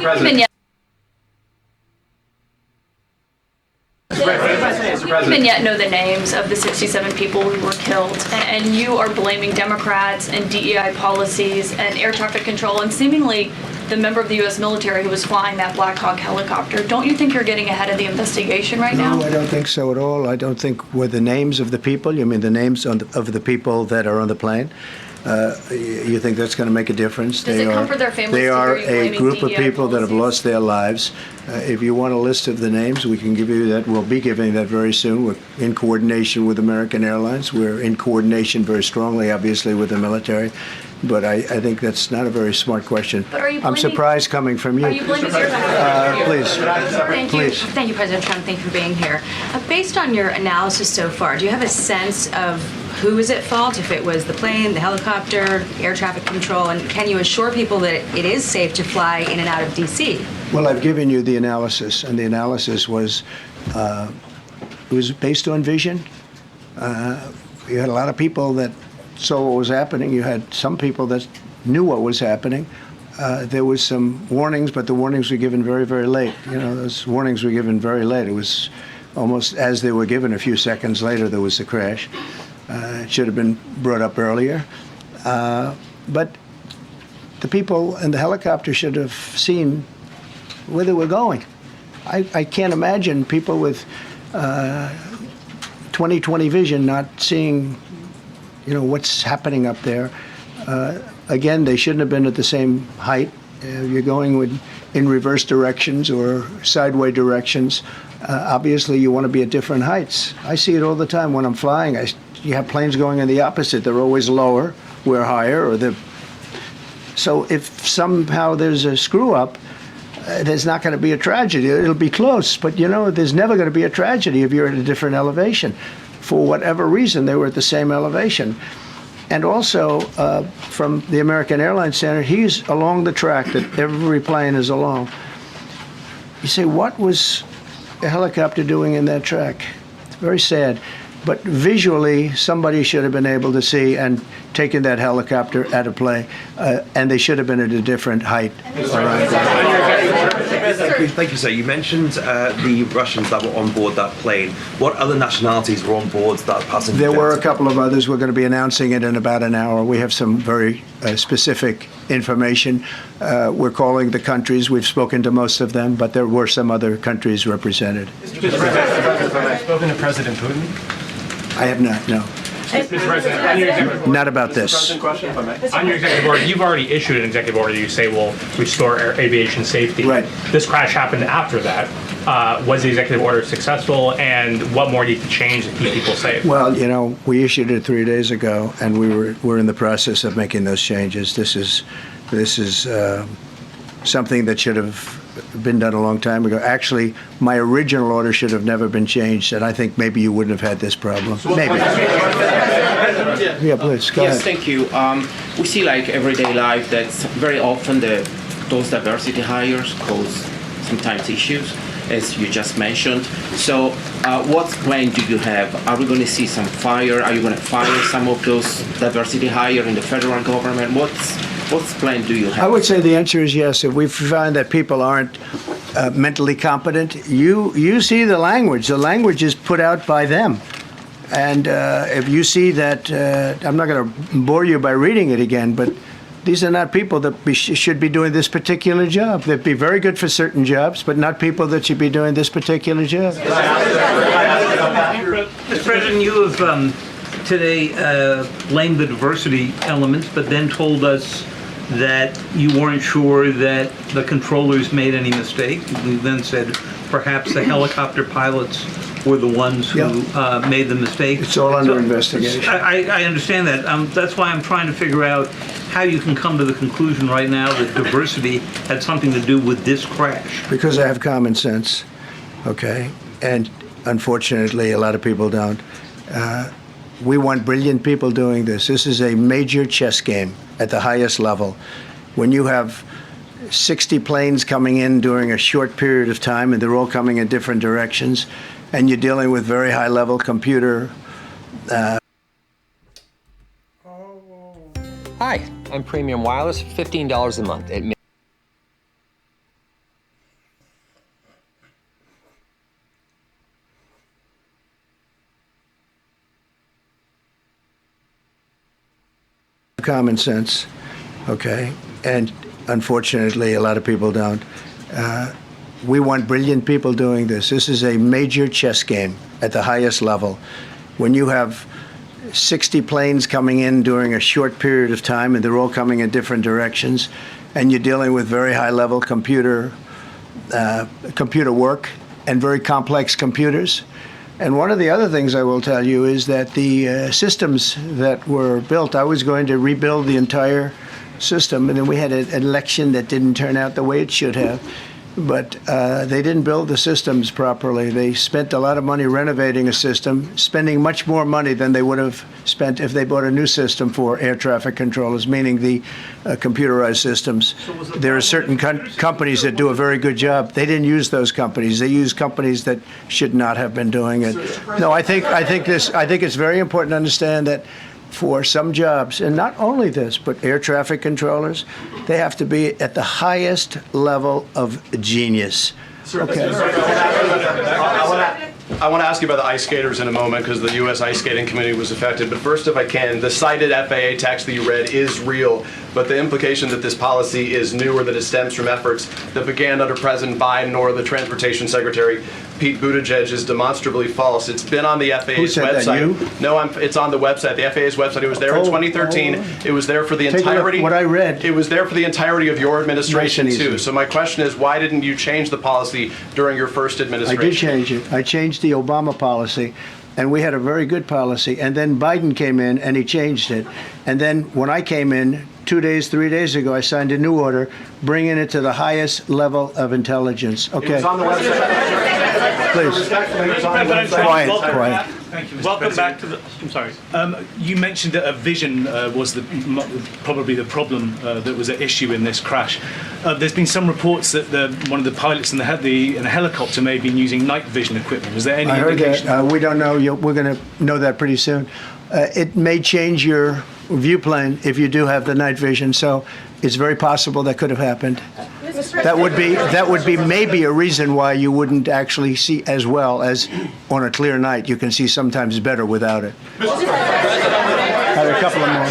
President. We don't even yet know the names of the 67 people who were killed, and you are blaming Democrats and DEI policies and air traffic control and seemingly the member of the U.S. military who was flying that Black Hawk helicopter. Don't you think you're getting ahead of the investigation right now? No, I don't think so at all. I don't think with the names of the people, you mean the names of the people that are on the plane? You think that's going to make a difference? Does it comfort their families? They are a group of DEI people that have policies? lost their lives. If you want a list of the names, we can give you that. We'll be giving that very soon. We're in coordination with American Airlines. We're in coordination very strongly, obviously, with the military. But I think that's not a very smart question. But are you I'm blaming- surprised coming from you. Are you blaming air traffic? Please. Thank you. Please. Thank you, President Trump. Thank you for being here. Based on your analysis so far, do you have a sense of who is at fault, if it was the plane, the helicopter, air traffic control, and can you assure people that it is safe to fly in and out of D.C.? Well, I've given you the analysis, and the analysis was it was based on vision. You had a lot of people that saw what was happening. You had some people that knew what was happening. There was some warnings, but the warnings were given very, very late. You know, those warnings were given very late. It was almost as they were given. A few seconds later, there was the crash. It should have been brought up earlier. But the people in the helicopter should have seen where they were going. I can't imagine people with 20/20 vision not seeing, you know, what's happening up there. Again, they shouldn't have been at the same height. You're going in reverse directions or sideways directions. Obviously, you want to be at different heights. I see it all the time when I'm flying. You have planes going in the opposite. They're always lower. We're higher. So if somehow there's a screw up, there's not going to be a tragedy. It'll be close, but you know, there's never going to be a tragedy if you're at a different elevation. For whatever reason, they were at the same elevation. And also, from the American Airlines Center, he's along the track that every plane is along. You say, what was a helicopter doing in that track? It's very sad. But visually, somebody should have been able to see and taken that helicopter out of play, and they should have been at a different height. Thank you, sir. You mentioned the Russians that were on board that plane. What other nationalities were on board that passenger? There were a couple of others. We're going to be announcing it in about an hour. We have some very specific information. We're calling the countries. We've spoken to most of them, but there were some other countries represented. Mr. President, have you spoken to President Putin? I have not, no. Mr. President, on your executive order. Not about this. Question, if I may. On your executive order, you've already issued an executive order you say will restore aviation safety. Right. This crash happened after that. Was the executive order successful, and what more needs to change to keep people safe? Well, you know, we issued it 3 days ago, and we're in the process of making those changes. This is something that should have been done a long time ago. Actually, my original order should have never been changed, and I think maybe you wouldn't have had this problem. Maybe. Yeah, please, go Yes, ahead. thank you. We see like everyday life that very often those diversity hires cause sometimes issues, as you just mentioned. So what plan do you have? Are we going to see some fire? Are you going to fire some of those diversity hire in the federal government? What plan do you have? I would say the answer is yes. If we find that people aren't mentally competent, you see the language. The language is put out by them. And if you see that, I'm not going to bore you by reading it again, but these are not people that should be doing this particular job. They'd be very good for certain jobs, but not people that should be doing this particular job. Mr. President, you have today blamed the diversity elements, but then told us that you weren't sure that the controllers made any mistake. You then said perhaps the helicopter pilots were the ones who made the mistake. It's all under investigation. I understand that. That's why I'm trying to figure out how you can come to the conclusion right now that diversity had something to do with this crash. Because I have common sense, okay? And unfortunately, a lot of people don't. We want brilliant people doing this. This is a major chess game at the highest level. When you have 60 planes coming in during a short period of time, and they're all coming in different directions, and you're dealing with very high-level computer. Hi, I'm Premium Wireless, $15 a month. common sense, okay? And unfortunately, a lot of people don't. We want brilliant people doing this. This is a major chess game at the highest level. When you have 60 planes coming in during a short period of time, and they're all coming in different directions, and you're dealing with very high-level computer work and very complex computers. And one of the other things I will tell you is that the systems that were built, I was going to rebuild the entire system, and then we had an election that didn't turn out the way it should have. But they didn't build the systems properly. They spent a lot of money renovating a system, spending much more money than they would have spent if they bought a new system for air traffic controllers, meaning the computerized systems. There are certain companies that do a very good job. They didn't use those companies. They used companies that should not have been doing it. No, I think it's very important to understand that for some jobs, and not only this, but air traffic controllers, they have to be at the highest level of genius. Okay. I want to ask you about the ice skaters in a moment because the U.S. ice skating community was affected. But first, if I can, the cited FAA text that you read is real, but the implication that this policy is new or that it stems from efforts that began under President Biden or the Transportation Secretary Pete Buttigieg is demonstrably false. It's been on the FAA's Who said website. That, you? No, it's on the website, the FAA's website. It was there in 2013. It was there for the entirety. What I read. It was there for the entirety of your administration Nice and too. easy. So my question is, why didn't you change the policy during your first I administration? did change it. I changed the Obama policy, and we had a very good policy. And then Biden came in, and he changed it. And then when I came in 3 days ago, I signed a new order, bringing it to the highest level of intelligence. Okay. It was on the website. Please. President Trump, Quiet, welcome quiet. back. Thank you, Mr. Welcome President. back to the. I'm sorry. You mentioned that a vision was probably the problem that was at issue in this crash. There's been some reports that one of the pilots in a helicopter may have been using night vision equipment. Was there any I heard indication? that. We don't know. We're going to know that pretty soon. It may change your view plane if you do have the night vision. So it's very possible that could have happened. That would be maybe a reason why you wouldn't actually see as well as on a clear night. You can see sometimes better without it. Had a couple of more.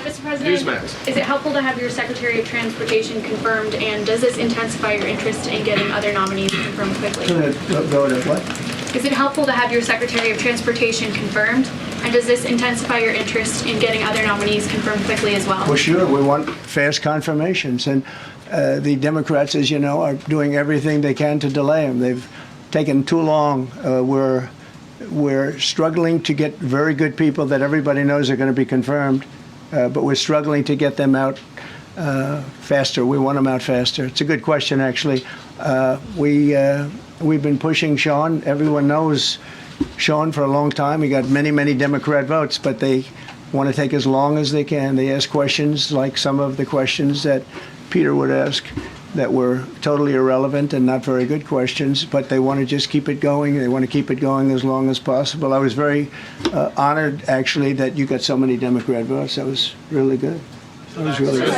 Mr. President, is it helpful to have your Secretary of Transportation confirmed, and does this intensify your interest in getting other nominees confirmed quickly? Go to what? Is it helpful to have your Secretary of Transportation confirmed, and does this intensify your interest in getting other nominees confirmed quickly as well? Well, sure. We want fast confirmations, and the Democrats, as you know, are doing everything they can to delay them. They've taken too long. We're struggling to get very good people that everybody knows are going to be confirmed, but we're struggling to get them out faster. We want them out faster. It's a good question, actually. We've been pushing Sean. Everyone knows Sean for a long time. He got many, many Democrat votes, but they want to take as long as they can. They ask questions like some of the questions that Peter would ask that were totally irrelevant and not very good questions, but they want to just keep it going. They want to keep it going as long as possible. I was very honored, actually, that you got so many Democrat votes. That was really good. That was really good.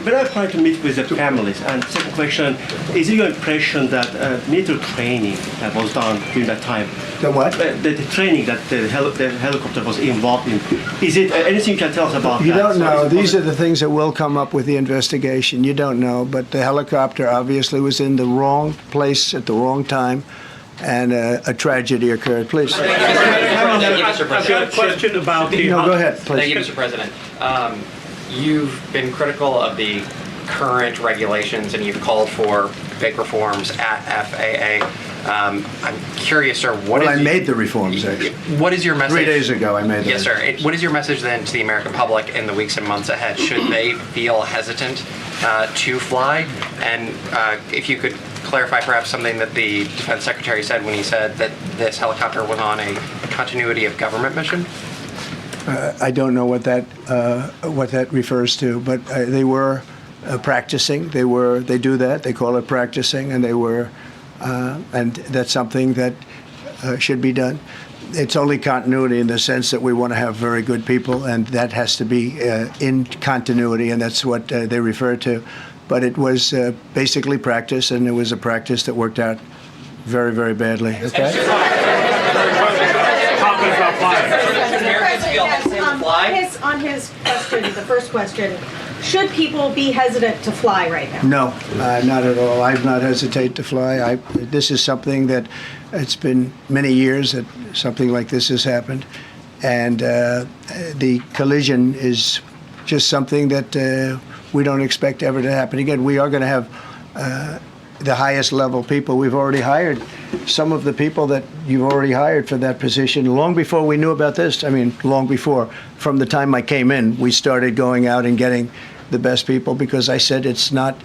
When I try to meet with the families, and second question, is it your impression that military training that was done during that time? The what? The training that the helicopter was involved in. Is it anything you can tell us about You that? don't know. These are the things that will come up with the investigation. You don't know. But the helicopter obviously was in the wrong place at the wrong time, and a tragedy occurred. Please. Thank you, Mr. President. Question about the. No, go ahead, please. Thank you, Mr. President. You've been critical of the current regulations, and you've called for big reforms at FAA. I'm curious, sir, I made the reforms, actually. What is your message? 3 days ago, I made them. Yes, sir. What is your message then to the American public in the weeks and months ahead? Should they feel hesitant to fly? And if you could clarify perhaps something that the Defense Secretary said when he said that this helicopter was on a continuity of government mission? I don't know what that refers to, but they were practicing. They do that. They call it practicing, and they were, and that's something that should be done. It's only continuity in the sense that we want to have very good people, and that has to be in continuity, and that's what they refer to. But it was basically practice, and it was a practice that worked out very, very badly. Okay. Confidence about flying. On his question, the first question, should people be hesitant to fly right now? No, not at all. I've not hesitate to fly. This is something that it's been many years that something like this has happened, and the collision is just something that we don't expect ever to happen again. We are going to have the highest level people. We've already hired some of the people that you've already hired for that position long before we knew about this. I mean, long before. From the time I came in, we started going out and getting the best people because I said it's not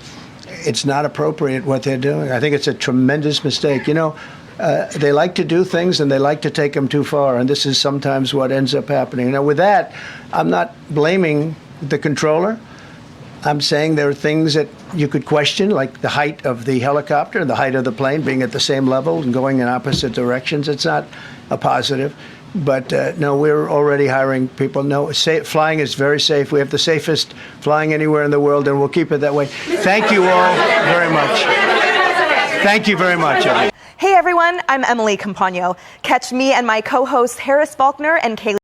appropriate what they're doing. I think it's a tremendous mistake. You know, they like to do things and they like to take them too far, and this is sometimes what ends up happening. Now, with that, I'm not blaming the controller. I'm saying there are things that you could question, like the height of the helicopter and the height of the plane being at the same level and going in opposite directions. It's not a positive. But no, we're already hiring people. No, flying is very safe. We have the safest flying anywhere in the world, and we'll keep it that way. Thank you all very much. Thank you very much. Hey everyone, I'm Emily Campagno. Catch me and my co-hosts Harris Faulkner and Kaylee